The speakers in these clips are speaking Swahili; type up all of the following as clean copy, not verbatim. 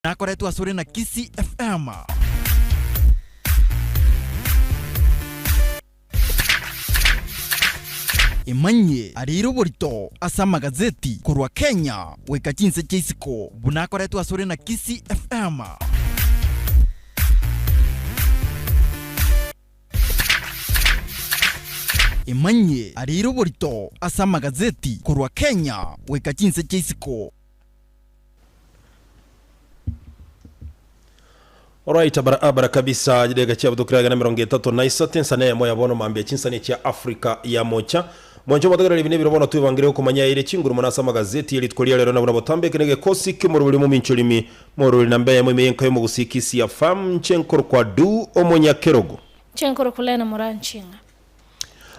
Nakoretwo asuri na KISII FM. Imanye ariro burito asa magazeti kurwa Kenya weka chinse chisiko bunakoretwo asuri na KISII FM. Imanye ariro burito asa magazeti kurwa Kenya weka chinse chisiko. Alright, abara kabisa jidega chia budukiraga na 33 nsane moya bono mambia chinsane chia Afrika ya mocha. Mwanjo matagara libine birobono tubangire kumanya ile chinguru manasa magazeti yeli tukolia lero na botambe kenege kosi kimuruli mu minchulimi moruli nambe ya mwime yenkayo mu KISII ya fam chenkoro kwa du omonya kerogo. Chenkoro kulena moranchinga.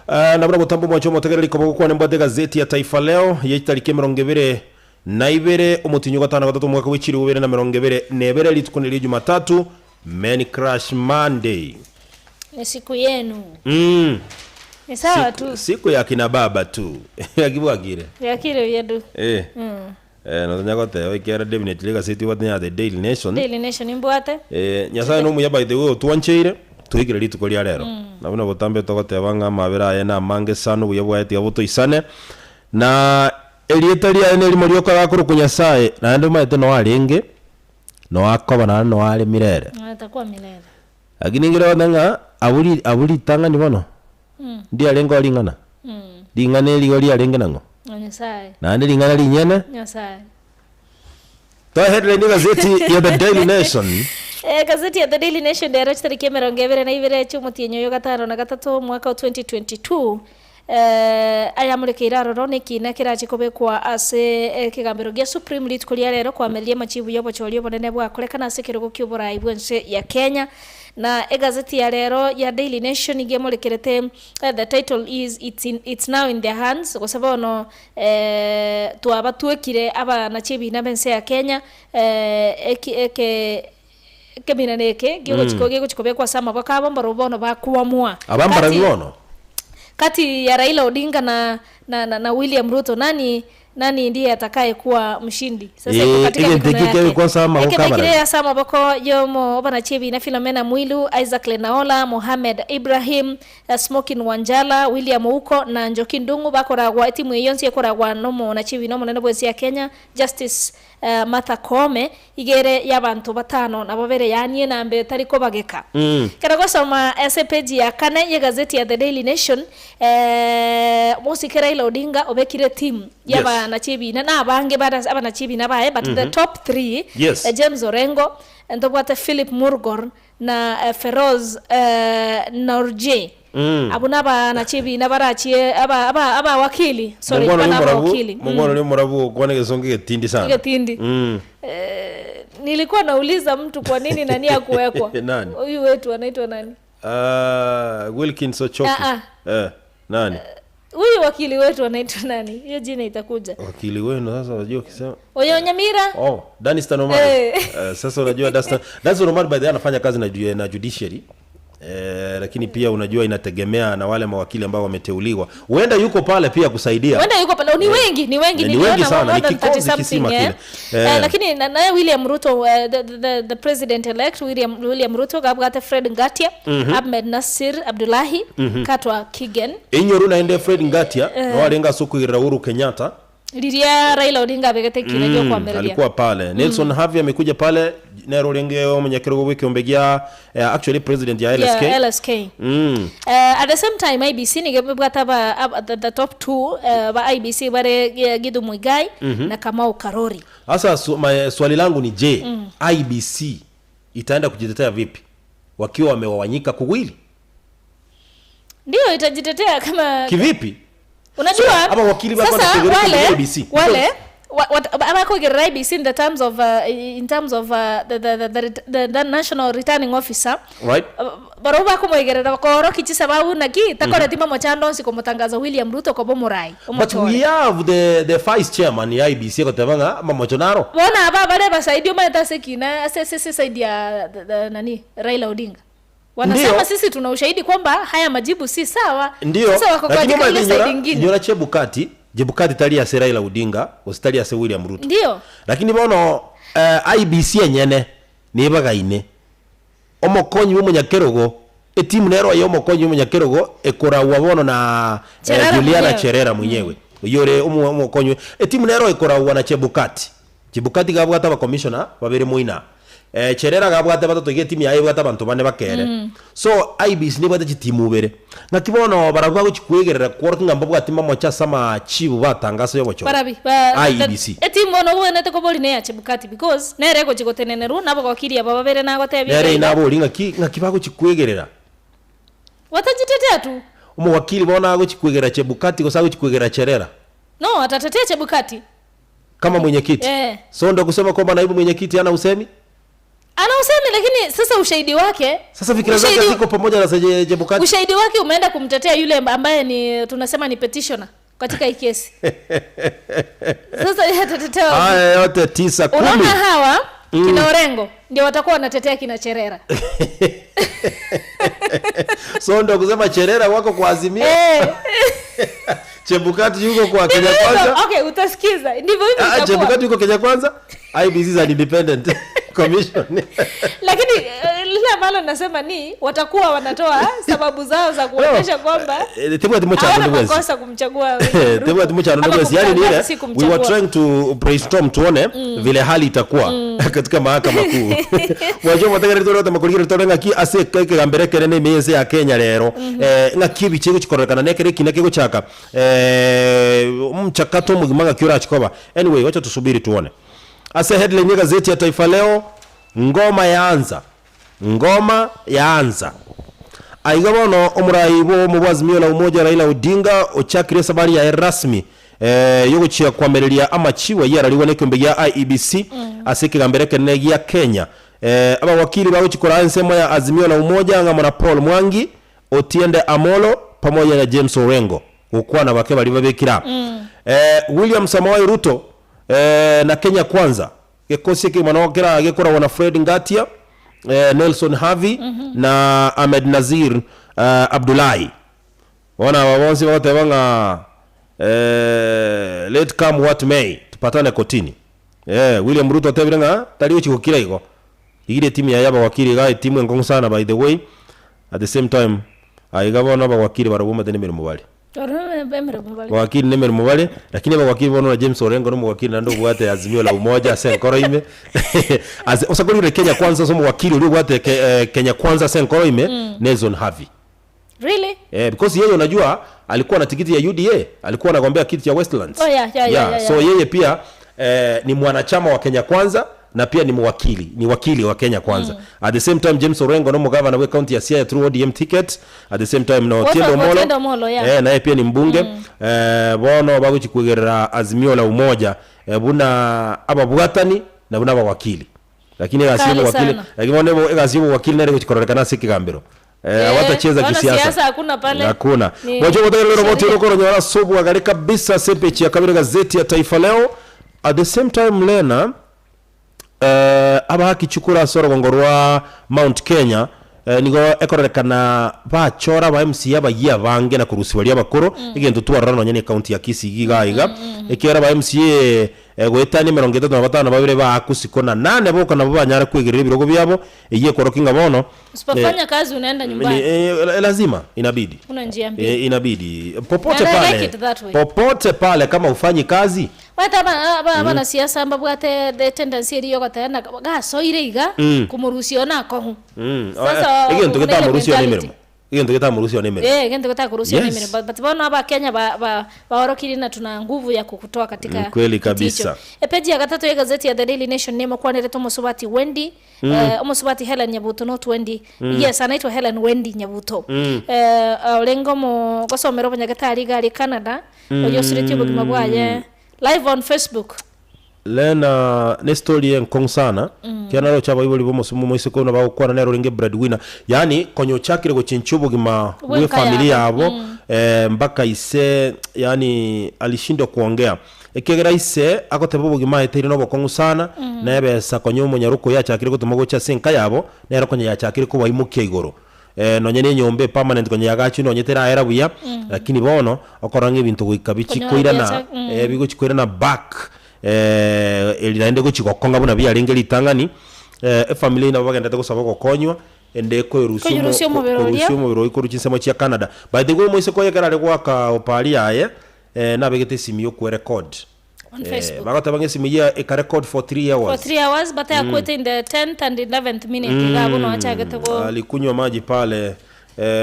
Na botambo mwanjo matagara likobo kwa nemba gazeti ya Taifa Leo yetarike 20 naibere umutinyo gatana gatatu mwaka w'ikiri ubere na 20 nebere litukoneli Jumatatu Man Crash Monday. Ni siku yenu. Ni sawa tu. Siku ya kina baba tu. Yakibwagire. Yakire yedu. No nyagote wikera definitely gazeti watnya the Daily Nation. Daily Nation imbwate. Nyasaye no muya by the way tuancheire tuigire litukolia rero. Na buna botambe togote banga mabera yana mange sano buyabwate yabuto isane. Na elietaria ene limolio kwa kuru kunyasaye na ndo maete no alenge no akoba na no ale mirere atakuwa milele lakini ngira wadanga abuli tanga ni bono ndi alengo alingana lingane ligoli alenge nango nyasaye na ande lingana linyene nyasaye to headline gazeti ya the Daily Nation. Gazeti ya the Daily Nation direct tariki 20 na ibere cy'umutinyo yo gatano na gatatu mwaka wa 2022 aya mureke iraroro nikina kiraje kobekwa ase kigambiro gya Supreme League kulia rero kwa melia machibu yobo cholio bonene bwa kolekana ase kirugo cy'uburayi bwense ya Kenya na gazeti ya rero ya Daily Nation igemurekerete the title is it's now in their hands kwa sababu no twabatuekire aba na chibi na bense ya Kenya keminaneke gigo chikobekwa sama bakaba mbarobono bakuamua abambara bibono kati ya Raila Odinga na William Ruto nani ndiye atakaye kuwa mshindi sasa iko katika mikono kwa sama ukabara sama bako yomo obana chebi na Philomena Mwilu, Isaac Lenaola, Mohamed Ibrahim, Smokin Wanjala, William Uko na Njoki Ndungu bakoragwa timu yonse yakoragwa nomo na chebi nomo na bwensi ya Kenya. Justice Martha Koome igere y'abantu batano na babere yanye nambe tariko bageka karago soma page ya kane ya gazeti ya The Daily Nation. Musikira Raila Odinga obekire team yaba na chibi na abange bada abana chibi na bae but the top 3 James Orengo ndobwate Philip Murgor na Feroz Norje abuna ba na chibi na barachie aba wakili sorry bana wakili mungona ni murabu kwa ngesonge getindi sana getindi nilikuwa nauliza mtu kwa nini nani akuwekwa huyu wetu anaitwa nani Wilkins Ochoki nani huyu wakili wetu anaitwa nani hiyo jina itakuja wakili wenu sasa unajua kisema Oyo Nyamira Danistan Omar sasa unajua Danistan Omar by the way anafanya kazi na judiciary lakini pia unajua inategemea na wale mawakili ambao wameteuliwa. Huenda yuko pale pia kusaidia. Huenda yuko pale. Ni wengi niliona sana ni kikosi kisima kile. Lakini na William Ruto the president elect William Ruto gabgate Fred Ngatia, Ahmed Nasir Abdullahi, Katwa Kigen. Inyoru na ende Fred Ngatia na walenga suku Uhuru Kenyatta. Liria Raila Odinga begete kirejo kwa Amerika. Alikuwa pale. Nelson Havi amekuja pale Nero Lengeo mwenyekirogo wiki ombegia actually president ya LSK. Yeah, LSK. At the same time IBC nigebata ba the top 2 ba IBC bare Gidu Muigai na Kamau Karori. Sasa swali langu ni je, IBC itaenda kujitetea vipi wakiwa wamewawanyika kuwili? Ndio itajitetea kama kivipi? Unajua ama wakili wako na IBC wale abako gira IBC in terms of the national returning officer right baroba ko moigerera bakoro kichi sababu naki takore tima mochando nsi komutangaza William Ruto ko bomurai but we have the vice chairman ya IBC ko tabanga mamochonaro bona aba bare basaidio mata sekina sese saidia nani Raila Odinga wanasema sisi tuna ushahidi kwamba haya majibu si sawa. Sasa wako katika ile side nyingine. Ndio Chebukati tali ya Raila Odinga, ostali ya William Ruto. Ndio. Lakini bono IBC enyene nibagaine omokonyi w'umunyakerogo etimu nero yo omokonyi w'umunyakerogo ekorawa bono na Juliana Cherera mwenyewe yore omokonyi etimu nero ekorawa na Chebukati gabwata aba commissioner babere muina Cherera gabwata batatu timu yaye bwata abantu bane bakere so IBC nibwata chitimu bere nakibono baragwa gukwegerera kworka ngamba bwati mamocha sama chibu batangasa yo bocho IBC etimu no bwene te koboli ne ya Chebukati because nere ko chikoteneneru nabo gokiri aba babere na gotebi nere nabo linga ngakibago chikwegerera watajitetea tu umwakili bona gukwegerera Chebukati ko sago chikwegerera Cherera no atatetea Chebukati kama mwenyekiti so ndo kusema kwamba naibu mwenyekiti ana usemi lakini sasa ushahidi wake sasa fikira zake ziko pamoja na Chebukati ushahidi wake umeenda kumtetea yule ambaye ni tunasema ni petitioner katika hii kesi sasa yeye atatetea haya yote 9 10 unaona hawa kina Orengo ndio watakuwa wanatetea kina Cherera so ndo kusema Cherera wako kwa Azimio Chebukati yuko kwa Kenya Kwanza okay utasikiza ndivyo hivyo itakuwa Chebukati yuko Kenya Kwanza IBC is an independent commission lakini lile ambalo nasema ni watakuwa wanatoa sababu zao za kuonyesha kwamba hawana kumchagua yani ni ile we were trying to brainstorm tuone vile hali itakuwa katika mahakama kuu wajua mtagira rito rota makuligira rito ngaki ase keke gambere kerene meze ya Kenya lero ngaki bichego chikorekana nekere kinake guchaka mchakato mugimanga kiura chikoba anyway wacha tusubiri tuone ase headline ya gazeti ya Taifa Leo Ngoma yaanza aigabono omuraibo mubazimio la umoja Raila Odinga ochakire sabari ya rasmi yoguchia kwamereria amachiwa yaraliwa nekombe ya IEBC asike gambere kenegi ya Kenya aba wakili bawo chikora nsemo ya azimio la umoja ngamona Paul Mwangi Otiende Amolo pamoja na James Orengo ukwana bake bali babekira William Samoei Ruto na Kenya Kwanza gekosi kimanokera gekora wana Fred Ngatia Nelson Havi na Ahmed Nazir Abdullahi wana wabonzi wote banga let come what may tupatane kotini William Ruto tebirenga taliyo chikokira iko igire timu ya yaba wakili ga timu ngong sana by the way at the same time aigabona ba wakili barabuma tene mirimo bali wakili nemero mubale lakini aba wakili bono na James Orengo no wakili nando bwate azimio la umoja senkoroime osakuri Kenya Kwanza somo wakili uli bwate Kenya Kwanza senkoroime Nelson Havi really because yeye unajua alikuwa na tikiti ya UDA alikuwa anagombea kiti cha Westlands so yeye pia ni mwanachama wa Kenya Kwanza na pia ni wakili wa Kenya Kwanza at the same time James Orengo no mugavana we county ya Siaya through ODM ticket at the same time no Tiendo Molo na yeye pia ni mbunge bono baguchikugerera azimio la umoja buna ababwatani na buna wakili lakini gasimu wakili lakini bono gasimu wakili nare guchikorekana sikigambiro watacheza kisiasa hakuna mojo modelo roboti lokoro nyara subu agari kabisa sepechi ya kabiri gazeti ya Taifa Leo at the same time Lena aba kichukura soro gongorwa Mount Kenya nigo ekorekana bachora ba MC aba yabange na kurusibali abakoro igento twararano nyene county ya KISII gigaiga ekera ba MCA gwetani 35 babire ba kusikona 8 boka na babanyara kwegerera birogo byabo igiye korokinga bono usipofanya kazi unaenda nyumbani lazima inabidi kuna njia mbili inabidi popote pale kama ufanyi kazi wata bana siasa mbabwate the tendency iriyo gatana gasoire iga kumurusio nako sasa igento geta murusio nemeremo igento geta murusio nemeremo igento geta kurusio nemeremo but bona aba Kenya baorokiri na tuna nguvu ya kukutoa katika kweli kabisa epeji ya gatatu ya gazeti ya The Daily Nation nemo kwa nereto Musubati Wendy Musubati Helen Nyabuto not Wendy yes anaitwa Helen Wendy Nyabuto lengo mo gosomero banyagatari gali Canada oyo siriti bugima bwaye live on Facebook lena nestori enkong sana kiana ro chaba iboli bomo sumu moisiko na ba kwa na ringe breadwinner yani konyo chakire go chinchubo gima we familia yabo mpaka ise yani alishindwa kuongea ekegera ise akotebo bugima eteri no bokongu sana na ebesa konyo munyaruko ya chakire gutuma go cha senka yabo na ero konyo ya chakire ko baimuke igoro nonyene nyombe permanent konye yagachi nonyetera era buya lakini bono okorange bintu guikabichi koirana bigo chikwirana back eliraende guchigokonga buna biarenge litangani family ina bagenda gusaba gukonywa ende ko Rusio mu biro ikuru chinsemo chia Canada by the way moise ko yekara gwaka opali aye nabegete simi yo ku record on Facebook bagata bangesimia e record for 3 hours for 3 hours but I quit in the 10th and 11th minute gabo no achaga tego alikunywa maji pale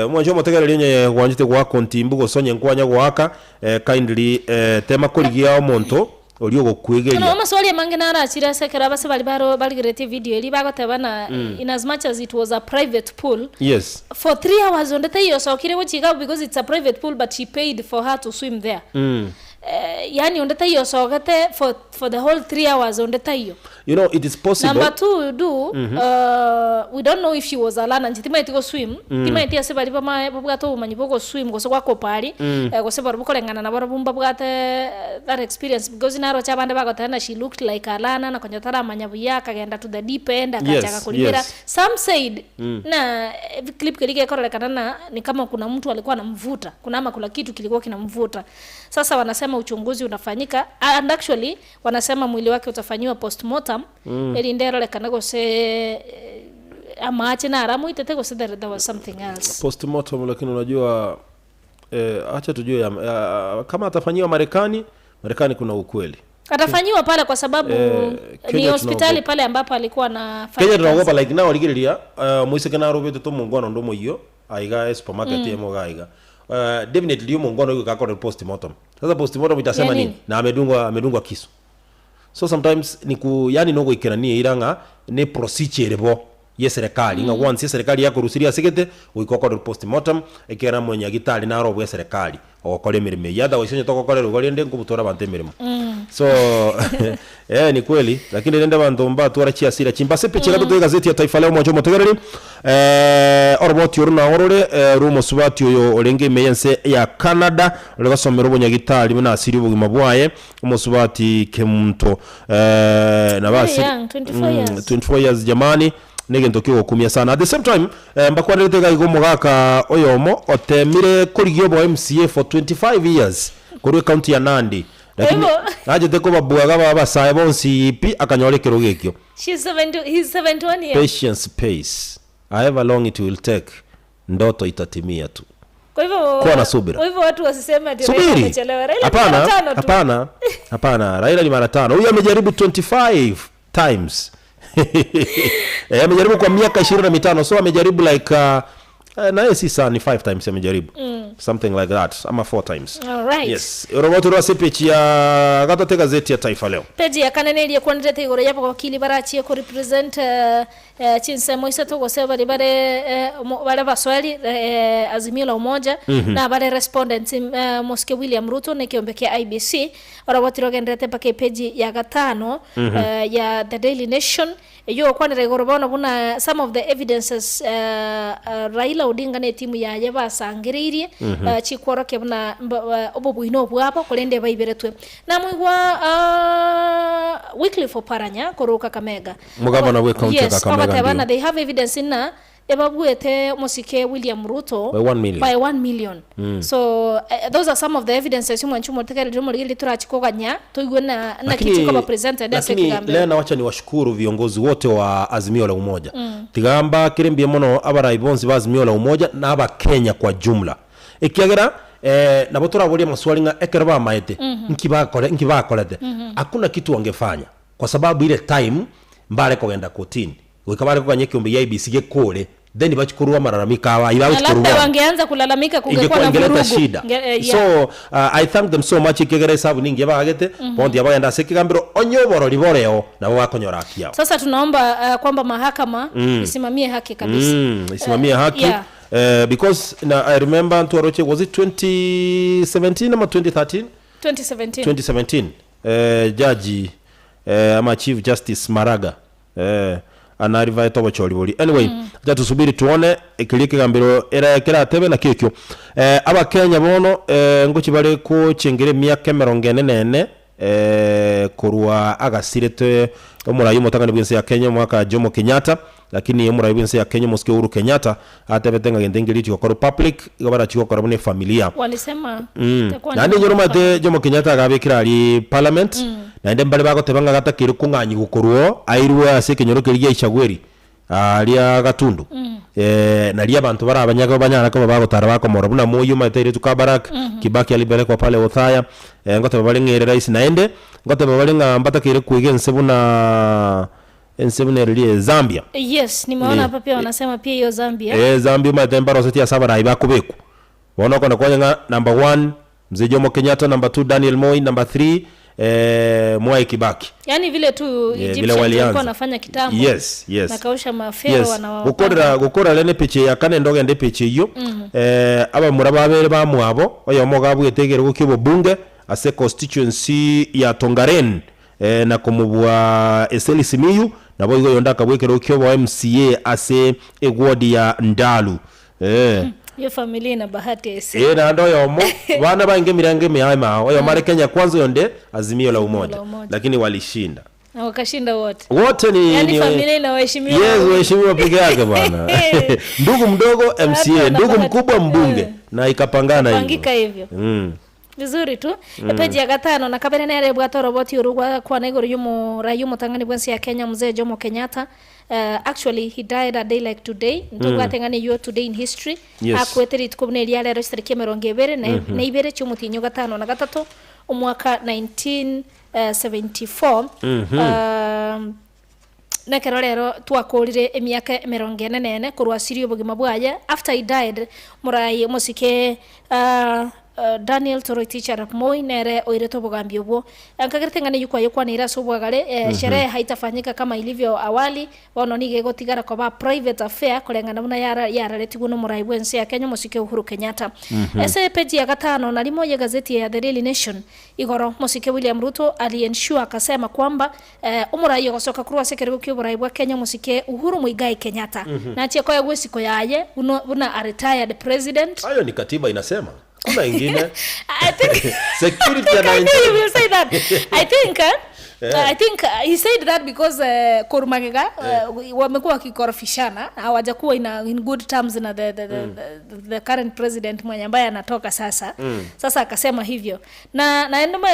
mwanjo motegereri nye gwanjite gwa kontimbu gosonye nkwanya gwaka kindly tema kurigia omonto olio gokwegeria no maswali mange nara achira sekera base bali gerete video ili bagotebana in as much as it was a private pool yes for 3 hours on the tayo so kire wochiga because it's a private pool but she paid for her to swim there yani on the tayo so gate for the whole 3 hours on the tayo you know it is possible number 2 we don't know if she was alone and timaiti go swim timaiti ase bali bagato umanyibo go swim go so kwa kopari go se bari bukolengana na bari bumba bugate that experience because naro cha bande bagotana she looked like alana na konyotara manyabuya kagenda to the deep end akachaga kulimira some said na clip kilike korelekana na ni kama kuna mtu alikuwa anamvuta kuna ama kula kitu kilikuwa kinamvuta sasa wanasema uchunguzi unafanyika and actually wanasema mwili wake utafanywa postmortem ili ndero lekana go se amache na aramu itete go se there was something else postmortem lakini unajua acha tujue kama atafanywa Marekani kuna ukweli atafanywa pale kwa sababu ni hospitali pale ambapo alikuwa na Kenya tunaogopa like now aligiria muiseke na robeto to mungono ndo moyo aiga supermarket yemo gaiga definitely yo mungono yuko kakora postmortem sasa postmortem itasema nini na amedungwa kisu so sometimes niku yani nogo ikeranie iranga ne procedure bo ye serikali nga once serikali yako rusiria sekete uikokora postmortem ekera mwenye gitali na robo ya serikali okole mirime yada wishenye tokokole rugoli ende kubutora bante mirimo so ni kweli lakini nende bantu mba tuarachia sira chimbase peche gato gazeti ya Taifa Leo mwanjo motegereri oroboti uruna orore rumo subati yo olenge meyense ya Canada olegasomero bonyagitali muna asiri bugima bwaye umusubati kemuntu na basi 24 years jamani nege ntokyo kumia sana at the same time mbakwarete ga igomo gaka oyomo otemire kurigio bo MCA for 25 years kuri county ya Nandi lakini aje teko babuaga baba sae bonsi ipi akanyolekero gekyo he's 71 years patience pace however long it will take ndoto itatimia tu kwa hivyo kuwa na subira kwa hivyo watu wasiseme ati amechelewa hapana Raila ni mara 5 huyu amejaribu 25 times amejaribu kwa miaka 25 so amejaribu like na yesi sana 5 times amejaribu something like that ama 4 times alright yes roboto ro sepechi ya gato gazeti ya Taifa Leo peji ya kanene ile kwandete igoro yapo kwa kili barachi ko represent chinsemo isato go seba bare baswali Azimio la Umoja na bare respondents Moske William Ruto ne kiombekea IBC roboto ro gendete pake peji ya gatano ya The Daily Nation yo kwanere igoro bona buna some of the evidences Raila Odinga ne timu ya yabasangiririe chikworo kebuna obobuino bwabo kolende baiberetwe na mwigwa weekly for Paranya koroka Kamega mugabana we county ya Kakamega they have evidence in ebabuete Musike William Ruto by 1 million so those are some of the evidences mwanchumo tekere jomo lili turachikoganya toigwe na kitiko ba presented as Kigambe leo nawacha ni washukuru viongozi wote wa Azimio la Umoja tigamba kirembie mono abaraibonzi ba Azimio la Umoja na aba Kenya kwa jumla ikiagera nabo turaboria maswali nga ekerba maete nkibakolete hakuna kitu wangefanya kwa sababu ile time mbale kogenda kotini wikabale kwa nyeki umbi ya IBC gekole then bachikurua malalamika hawa ila bachikurua wangeanza kulalamika kungekuwa na vurugu shida so I thank them so much ikegere sabu ningi bagete pondi abagenda sekigambiro onyoboro liboreo na wakonyora haki yao sasa tunaomba kwamba mahakama isimamie haki kabisa isimamie haki because I remember Tuaroche was it 2017 ama 2017 judge ama Chief Justice Maraga anariva tobo choli anyway tusubiri tuone ikilike gambiro era kera tebe na kikyo aba Kenya bono ngochi bale ko chengere miaka 44 kurwa agasirete omurayi mutangani bwinse ya Kenya mwaka Jomo Kenyatta lakini omurayi bwinse ya Kenya Moske Uhuru Kenyatta atebetenga gendengeli tiko ko public igabara tiko ko bune familia walisema nani nyoroma te Jomo Kenyatta agabikira ali parliament na ende mbale bagotebanga gatakire kunganyi gukorwo airwe ase kenyorokeria ichagweri alia gatundu na lia bantu bara abanyaga banyana ko bagotara bakomora buna moyo mateire tukabarak Kibaki alibere kwa pale Othaya ngote babale ngere rais na ende ngote babale ngambata kire kuigense buna enseminary Zambia. Yes, nimeona hapa pia wanasema pia hiyo Zambia. Zambia matembaro seti ya sabara ibakubeku. Wana kwa kwa number 1 Mzee Jomo Kenyatta, number 2 Daniel Moi, number 3 Mwai Kibaki. Yani vile tu Egyptian walikuwa wanafanya kitambo. Yes. Na kausha mafero gukora lene peche ya kane ndoge ende peche iyo. Aba murababere ba mwabo oyo mogabu yetegere gukibo bunge ase constituency ya Tongaren na kumubwa Eseli Simiyu na boigo yondaka bwekero ukyobo MCA ase egwadi ya Ndalu. Yo familia na bahati ese. Na ndo yomo bana bange mirange miyama oyo mare Kenya kwanza yonde Azimio la Umoja lakini walishinda. Na wakashinda wote ni yani familia inaheshimiwa. Yes, waheshimiwa peke yake bwana. Ndugu mdogo MCA, ndugu mkubwa mbunge na ikapangana hivyo. Pangika hivyo. Vizuri tu. Peji ya gatano na kabere nere bwato roboti urugwa kwa negoro yumo rayumo tangani bwensi ya Kenya Mzee Jomo Kenyatta. Actually he died a day like today. Ndugwa tangani you today in history. Akweteri tukubune liale ro stariki merongevere na ibere cyumutinyo gatano na gatatu umwaka 1974. Na kerorero twakorire emyaka 44 kurwasirio ubugima bwaye. After he died murai musike Daniel Toroitich Arap Moi nere oireto bugambio bwo ankagertengane yukwa yukwa nira sobwagale sherehe haitafanyika kama ilivyo awali bono nige gotigara kwa private affair kulengana muna yara letigu no murai bwense ya Kenya musike Uhuru Kenyatta. Ese peji ya gatano na limo ya gazeti ya The Daily Nation igoro musike William Ruto aliensure akasema kwamba umurai yogosoka kurwa sekere kyo murai bwa Kenya musike Uhuru Muigai Kenyatta na atie kwa gwesiko yaye una a retired president. Hayo ni katiba inasema. Kuna ingine I think security and you will say that. I think he said that because Korumagega wamekuwa wakikorofishana hawajakuwa in good terms na the current president mwenye ambaye anatoka sasa. Sasa akasema hivyo. Na endo ma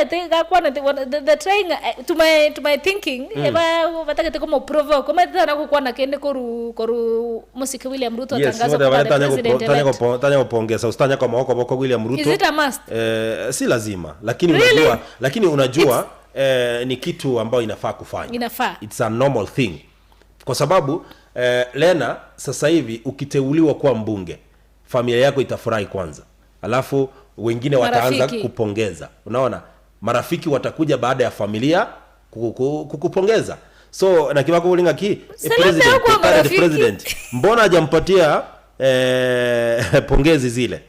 kwa the trying to my thinking eba bataka kama provoke kama tena kwa na kende koru musiki William Ruto tangazo kwa president. Tanya kupongeza ustanya kwa maoko boko William Ruto. Is it a must? Si lazima lakini unajua ni kitu ambayo inafaa kufanya. It's a normal thing. Kwa sababu Lena sasa hivi ukiteuliwa kuwa mbunge, familia yako itafurahi kwanza. Alafu wengine wataanza kupongeza. Unaona? Marafiki watakuja baada ya familia kukupongeza. So na kibako ulinga president mbona hajampatia pongezi zile?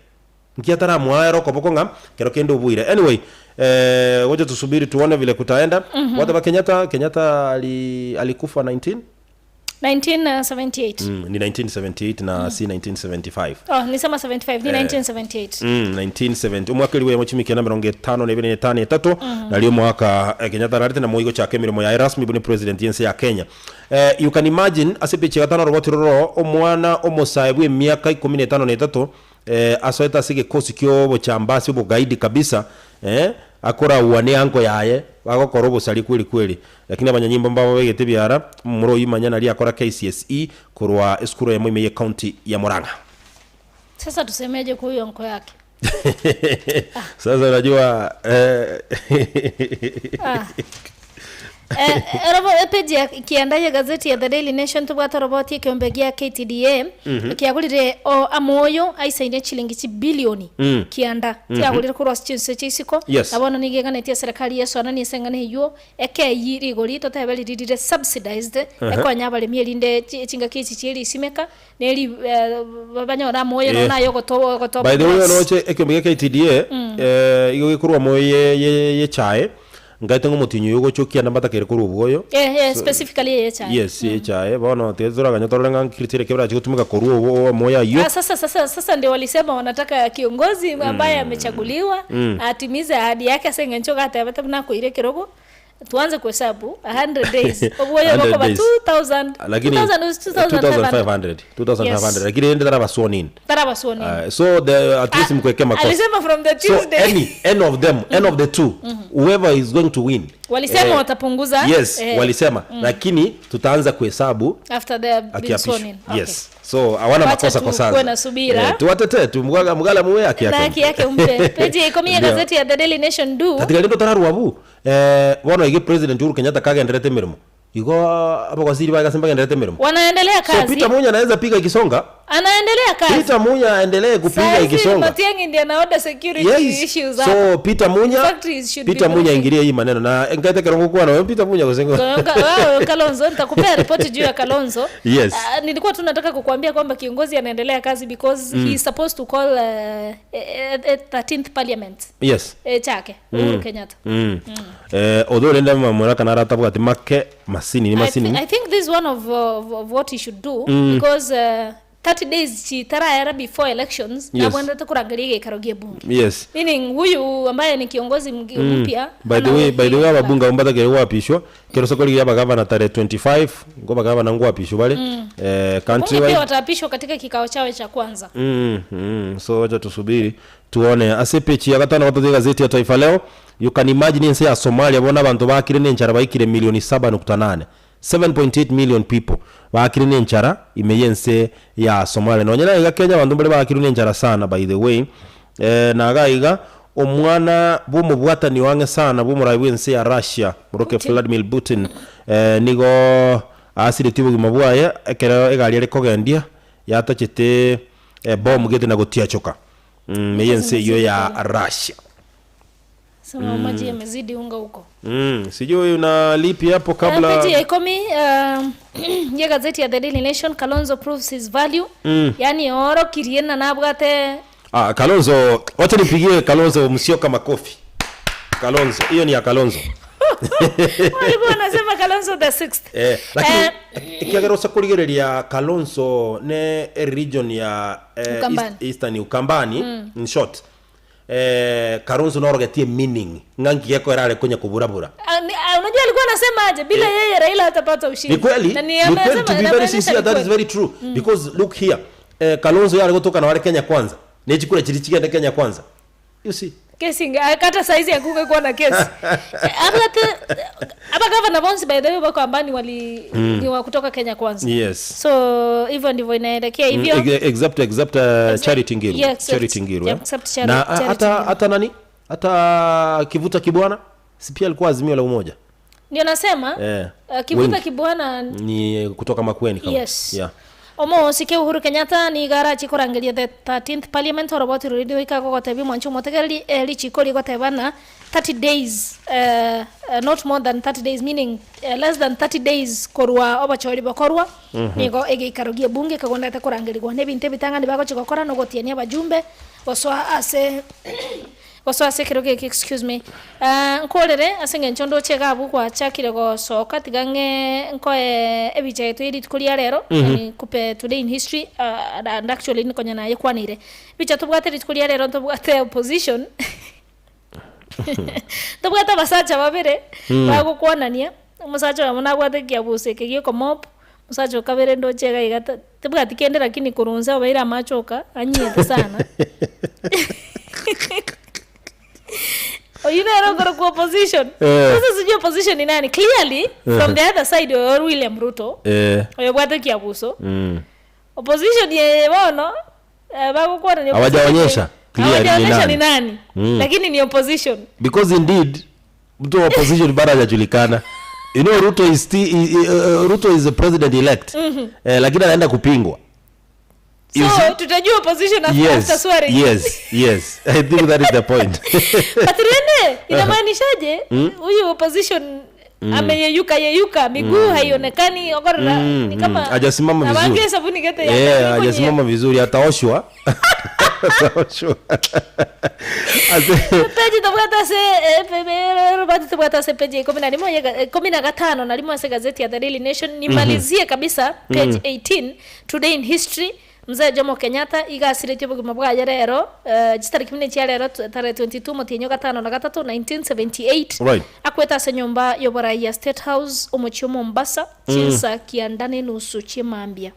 Nkiatara mwaero kwa pokonga kero kendo buire. Anyway, wacha tusubiri tuone vile kutaenda. Wata Kenyatta alikufa 1978. Ni 1978 na si 1975. Nisema 75 ni 1978. 1970. Umwaka liwe mochimi kena 5 na lio mwaka Kenyatta rarite na moigo chake mirimo ya rasmi buni president yense ya Kenya. You can imagine asepeche gatano roboti roro omwana omosaibu emyaka 13 asoeta sige kosi kyo chambasi bo guide kabisa akora uwane anko yaye bagokora obusali kweli lakini abanyanyimbo mbabo begete byara muro yimanyana ali akora KISII kurwa eskuru ya Moime county ya Murang'a. Sasa tusemeje kwa hiyo anko yake? Sasa unajua peji kiandaye gazeti ya The Daily Nation tubwata roboti kiombegia KTDA kiagulire amoyo aisaine chilingi bilioni kianda kiagulire kurwa chinse chisiko abona nigegana tia serikali yeso anani esengane hiyo yiri goli totebeli didire subsidized ekonya bale mielinde chinga kichi chiri isimeka neli babanyora amoyo na yo goto by the way no che ekiombegia KTDA igo kurwa moyo ye chae ngaitengo mutinyo yugo chokia nambata kere kuru bugoyo specifically ye chae. Yes ye chae bono tezora ganyotorenga kritire kebra chikutumika koruo moya hiyo. Sasa ndio walisema wanataka kiongozi ambaye amechaguliwa atimize ahadi yake asengenchoka hata na kuire kirogo tuanze kuhesabu 100 days oboyo bako ba 2000 lakini 2500 lakini ende tarabasoni so the at least mkweke makosa alisema from the Tuesday so any of the two whoever is going to win Walisema watapunguza. Yes, walisema. Lakini tutaanza kuhesabu after the been sworn in. Yes. So hawana makosa kwa sasa. Kuna subira. Tuwatetee mgala muwe yake. Haki yake umpe. Peji ikomia gazeti ya The Daily Nation do. Katika lendo tararu abu. Wana ige President Uhuru Kenyatta kagenderete mirimo. Yuko hapo kwa siri baka simba kagenderete mirimo. Wanaendelea kazi. So Peter Munya anaweza piga ikisonga. Anaendelea kazi. Peter Munya aendelee kupiga ikisonga. Matiang'i ndiye anaoda security issues hapo. So Peter Munya ingilie hii maneno na ngate kerongo kwa na Peter Munya kusengo. Wao Kalonzo nitakupea report juu ya Kalonzo. Yes. Nilikuwa tunataka kukuambia kwamba kiongozi anaendelea kazi because he is supposed to call 13th parliament. Yes. Chake Uhuru Kenyatta. Although lenda mamura kana ratabu ati make masini ni masini. I think this is one of what he should do because 30 days chitara before elections na kwenda tukurangalia ikarogie bunge. Yes. Meaning huyu ambaye ni kiongozi mpya. By the way ababunga umbata kero wapishwa kero sokoli ya bagava na tarehe 25 ngoba bagava na ngwa apishwa bale country wide watapishwa katika kikao chao cha kwanza. So wacha tusubiri tuone asepechi ya gatano watoto gazeti ya Taifa Leo. You can imagine nse ya Somalia bona abantu bakire nenchara bayikire milioni 7.8 7.8 million people bakire nenchara imeyense ya Somalia nonyera iga Kenya abantu bale bakire nenchara sana by the way nagaiga omwana bumubwatani wange sana bumurayi bwense ya Russia muroke Vladimir Putin nigo asire tibo gimabwaye ekero egali ari kogendia yatachete bomb gete na gotia choka meyense yo ya Russia. Sema maji yamezidi unga huko. Sijui una lipi hapo kabla. Peji ikomi ya gazeti ya The Daily Nation. Kalonzo proves his value. Yani oro kiriena nabwate. Kalonzo, wacha nipigie Kalonzo msioka makofi. Kalonzo, hiyo ni ya Kalonzo. Walikuwa wanasema Kalonzo the 6th. Lakini ikiagerosa kuligereria Kalonzo ne region ya Eastern Ukambani in short. Kalonzo norogetie meaning ngangi yako erale kwenye kuburabura. Unajua alikuwa anasema aje bila yeye Raila atapata ushindi. Ni kweli to be very sincere, that is very true because look here Kalonzo yale kutoka na wale Kenya kwanza nechikula chilichikia na Kenya kwanza, you see kesi kata saizi ya kuke kwa na kesi hapa governor Bonsi by the way bako ambani ni wa kutoka Kenya kwanza. Yes. So even ndivyo inaelekea hivyo except Charity Ngiru. Charity Ngiru. Na hata nani? Hata Kivuta Kibwana si pia alikuwa Azimio la Umoja. Ndio nasema Kivuta Kibwana ni kutoka Makueni kama. Yes. Yeah. Omo sike Uhuru Kenyatta ni gara chikorangelia the 13th parliament robot radio ikako gotebi mwanchu motegeli lichikoli gotebana 30 days not more than 30 days meaning less than 30 days korwa obachori bakorwa nigo egikarogie bunge kagonda ta kurangeligwa ne binte bitangani bako chikokora no gotiania bajumbe waswa ase kiroge excuse me nkorere asenge nchondo chega bu kwa chakire go soka tigange nkoe ebicha yetu edit kulia rero ni kupe today in history and actually ni konya naye kwanire bicha tubwate edit kulia rero tubwate opposition tubwate basacha babere bago kwanania musacha wamona bwate kia buse kigio komop musacha kabere ndo chega igata tubwate kende lakini kurunza baira machoka anyete sana. You know go opposition. This is your position in any clearly from the other side or William Ruto. Oyobwate kiabuso. Opposition ye bono bako kwa ni hawajaonyesha clearly ni nani. Lakini ni opposition. Because indeed mtu wa opposition bado hajajulikana. You know Ruto is the president elect. Lakini anaenda kupingwa. So tutajua opposition after swearing. Yes. I think that is the point. But rene inamaanishaje huyu opposition ameyeyuka miguu haionekani ogora ni kama hajasimama vizuri. Nabangia sabuni gete ya. Hajasimama vizuri ataoshwa. Peji tobwata se robati tobwata se peji 15 na limo ase gazeti ya The Daily Nation nimalizie kabisa page 18 today in history. Mzee Jomo Kenyatta igasirite buguma bwa rero gitari kimene cya rero tare 22 mutinyo gatano na gatatu 1978 right. Akweta se nyumba yobora ya State House umuchi Mombasa chinsa kiandane nusu chimambia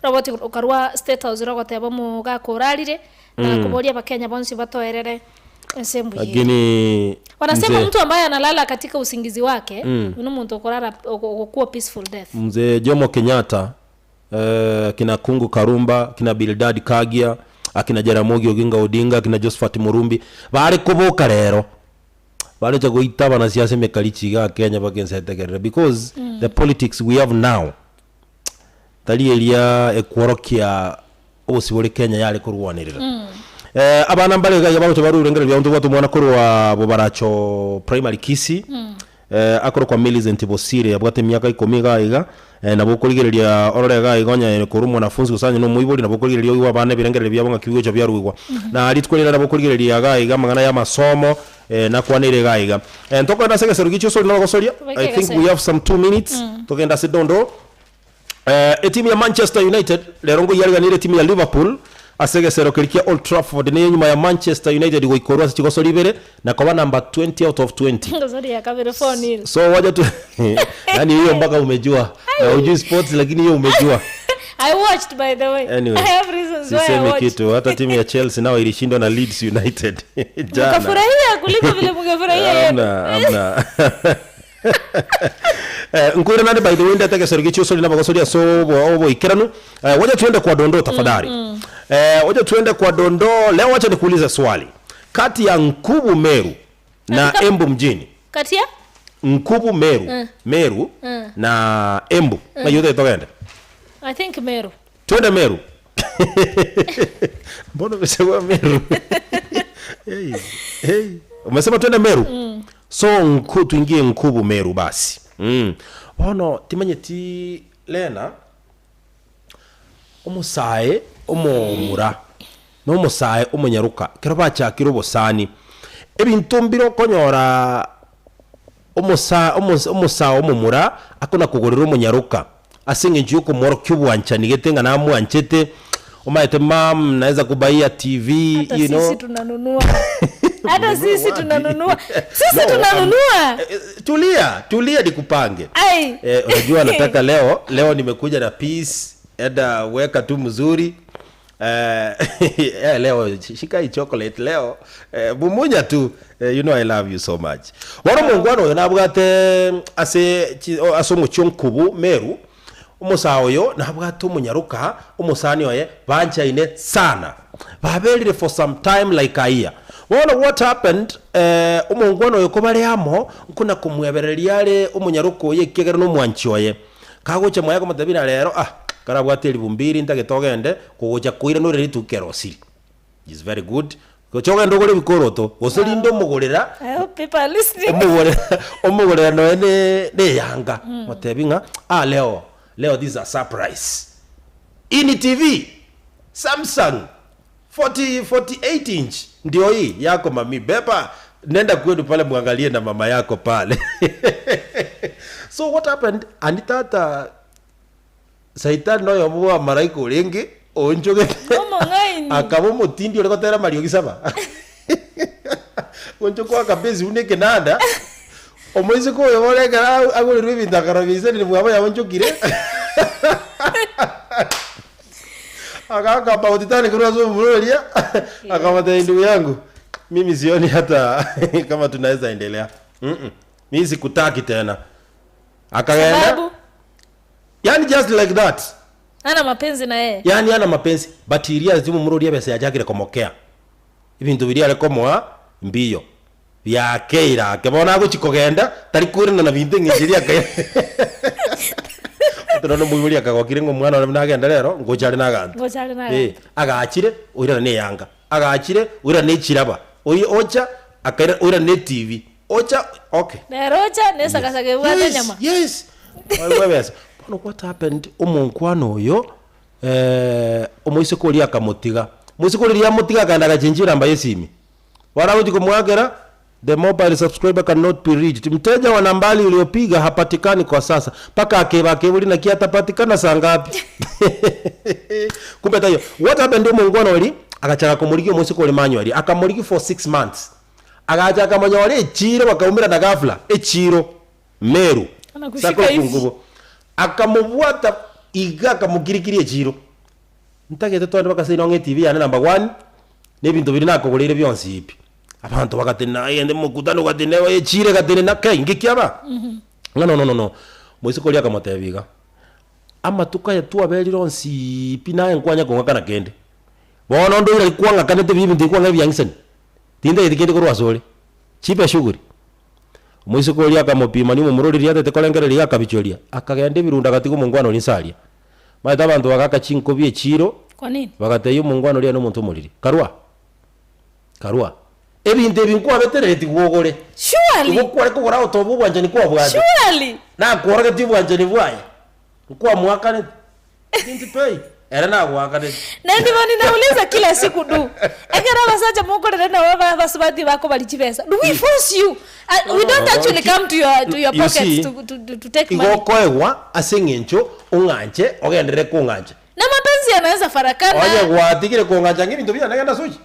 roboti ukarwa State House rogoteba mu gakorarire na kuboria bakenya bonsi batoerere lakini wanasema mtu ambaye analala katika usingizi wake ni mtu kulala kwa peaceful death. Mzee Jomo Kenyatta, kina Kungu Karumba, kina Bildad Kagia, akina Jaramogi Oginga Odinga, kina Josephat Murumbi bari kuboka rero bari cyo guitaba na siasa mekalichiga Kenya bakensetegerera because the politics we have now tali elia ekworokia obusibore Kenya yale kurwanirira abana mbale ga yabaho barurengera byonto batumwana kurwa bobaracho primary KISII akoro kwa Millicent Bosire yabwate myaka 10 gaiga nabo kurigereria orore gaigonya kuru mwanafunzi gusanye no muibori nabo kurigereria iwa bane birengerere byabonga kibigo cyo byarugwa na alitwerera nabo kurigereria gaiga magana ya masomo na kwanire gaiga ntokenda sege serugicho so no gosoria. I think we have some 2 minutes tokenda sidondo timu ya Manchester United lerongo yariganire timu ya Liverpool asege serokerikia Old Trafford ni nyuma ya Manchester United goikorwa chigosori bere na kwa number 20 out of 20 ngosori ya kamera phone so waje tu yani hiyo mpaka umejua na ujui sports lakini hiyo umejua. I watched by the way. Anyway, I have reasons why I watched. Kitu hata timu ya Chelsea nao ilishindwa na Leeds United jana. Mkafurahia kuliko vile mngefurahia yenu. Amna Nkuira nani by the way ndeteke sergicho soli na bagosoria so obo ikiranu waje tuende kwa dondoo tafadhali. Waje tuende kwa dondoo leo. Wacha nikuulize swali kati ya Nkubu Meru na Embu mjini. Kati ya Nkubu Meru Meru na Embu na yote togenda. I think Meru. Tuende Meru. Mbona umesema Meru? Hey. Umesema tuende Meru? So tuingie Nkubu Meru basi. Ono timanye ti lena umusae umumura no umusae umunyaruka kiroba cha kirobosani ebintu mbiro konyora umusa umumura akona kugorera umunyaruka asinge njuko moro kyubwancha nigetenga na amwanchete umaite mam naweza kubaia TV you know sisi tunanunua hata sisi tunanunua sisi tunanunua. Tulia nikupange. Unajua nataka leo nimekuja na peace eda weka tu mzuri leo shika hii chocolate leo bumunya tu you know I love you so much. Waro mungwano nabwate asomo chonkubu Meru umusawo yo nabwate umunyaruka umusani oye banchaine sana babelire for some time like a year. What happened umungwano yo kobale amo nkuna kumwebereria ale umunyaruko ye kigera no mwanchoye kagocha mwaya komatabira rero karabwate libumbiri ndagitogende kugocha kuira no reri tukerosiri is very good gochoga ndogore bikoroto goselindo mugorera. I hope people are listening. Omugorera no ne yanga motebinga leo this is a surprise in TV Samsung 48 inch ndio hii yako mami beba nenda kwenu pale muangalie na mama yako pale. So what happened anitata Saitan no yomuwa maraiko urengi onjoge akabo mutindi ole kotera Mario gisaba onjoko akabezi uneke nanda omoise ko yoborega agorerwe bindakarabise ni bwabo yabonjokire akaka pautitani kuna zo mrolia akamata ndugu yangu mimi sioni hata kama tunaweza endelea. Mimi sikutaki tena akaenda yani just like that ana mapenzi na yeye yani ana mapenzi batiria zimu mrolia bese yajakire komokea ibintu biria rekomoa mbiyo ya keira kebona guchikogenda tari kurina na bintu ngijiria kaya tunono mwibuli akagokire ngo mwana ona nagenda rero ngochari nagantu agachire uira ne yanga agachire uira ne chiraba ocha akaira uira ne TV ocha okay nerocha nesakasage bwana nyama yes webes what happened omunkwano oyo omoise kori akamotiga moise kori ya motiga kanda gachinjira mbaye simi warabuti kumwagera the mobile subscriber cannot be reached. Mteja wa nambari uliopiga hapatikani kwa sasa. Paka akebuli na kiatapatikana saa ngapi? Kumbe tayo. What happened mungwana wali akachaka kumuliki mwese ko manually. Akamuliki for 6 months. Akachaka manya wale echiro bakaumira na ghafla. Echiro Meru. Anakushika hivi. Akamubuata iga akamugirikiri echiro. Ntagete twande bakase inonge TV ya number 1. Nebintu biri nakogolere byonsi ipi. abantu bagatina yende mukutano gatinewa echire gatine nakai ngikiaba no moise kolia kamotebiga amatuka ya tu abelironsi pina enkwanya kongakana kende bono ndo ira kwanga kanete bibi ndikwanga byangisani tinda yidikende ko rwasole chipe shuguri moise kolia kamopima ni mumurori ryate tekolengere lya kabicholia akagende birunda gatiko mungwano linsalia maita abantu bagaka chinko bie chiro kwa nini bagateyo mungwano lya no muntu muliri karwa ebinte binkwa betereti gwogore surely ukware ko gora otobu bwanje ni kwa bwaje surely na kwore gati bwanje ni bwaye kwa mwaka ni pay era na mwaka ni na ndivyo ninauliza kila siku du egera basaja mukore na baba basubati bako balichibesa do we force you we don't actually come to your pockets to take money igokoewa asengencho unganje ogendere kunganje na mapenzi yanaweza farakana oye gwatigire kunganja ngibi ndobia nagenda suji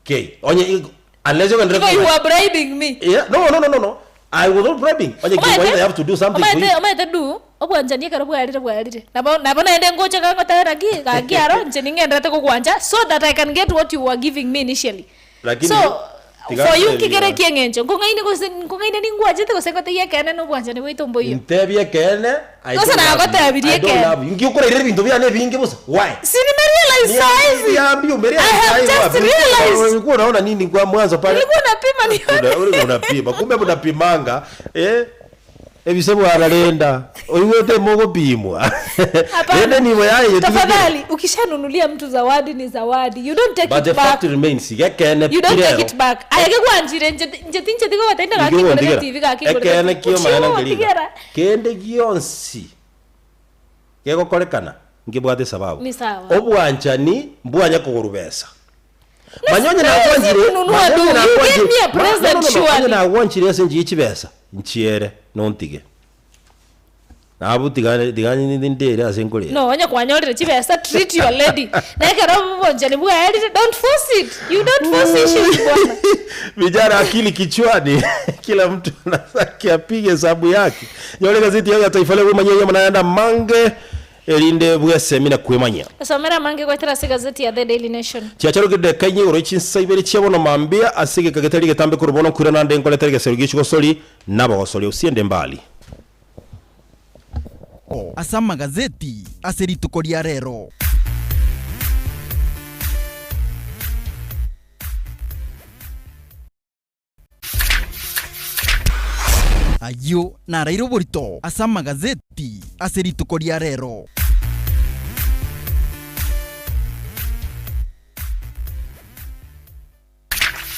okay onye unless you can you are bribing me yeah no I was not bribing onye they have to do something for you omaite du obwanjanie karo bwalire nabona ende ngocha kango taragi kagiaro nje ningendete kugwanja so that I can get what you were giving me initially so for you kigere kiengencho kongaine ningwajete kosekote yekene no bwanjanie witombo hiyo ntebie kene kosa na agotebirie kene ngikora ire bintu byane bingi busa why sini realize size niambie umerealize wapi ulikuwa unaona nini kwa mwanzo pale ulikuwa unapima ni ulikuwa unapima kumbe unapimanga ebisebo aralenda oiwote mogo pimwa ende niwe yaye tafadhali ukishanunulia mtu zawadi ni zawadi you don't take but it the back fact remains gekene you don't take it back ayake kwanjire nje tigo wataenda kakikore TV kakikore ekene kio maana ngeliga kende gionsi yego kolekana ngibwate sababu ni sawa obwanchani mbwanya kugurubesa manyonye na wanjire senji ichibesa nchiere nontige nabu tigani ndindere asenkole no wanya kwanyolere chibesa treat your lady nakero bonjani bwa don't force it you don't force issues bwana vijana akili kichwani kila mtu anataka apige hesabu yake nyole gazeti ya Taifa Leo manyenya mnaenda mange elinde bwese mina kwemanya somera mange kwa tera gazeti ya The Daily Nation chiacharo gide kanye orochi saibere chiabono mambia asige kagetari getambe kurubono kurana nde ngole terege serugicho gosoli nabo gosoli usiende mbali asa magazeti aseritukoria rero ayo narairo borito asa magazeti aseritukoria rero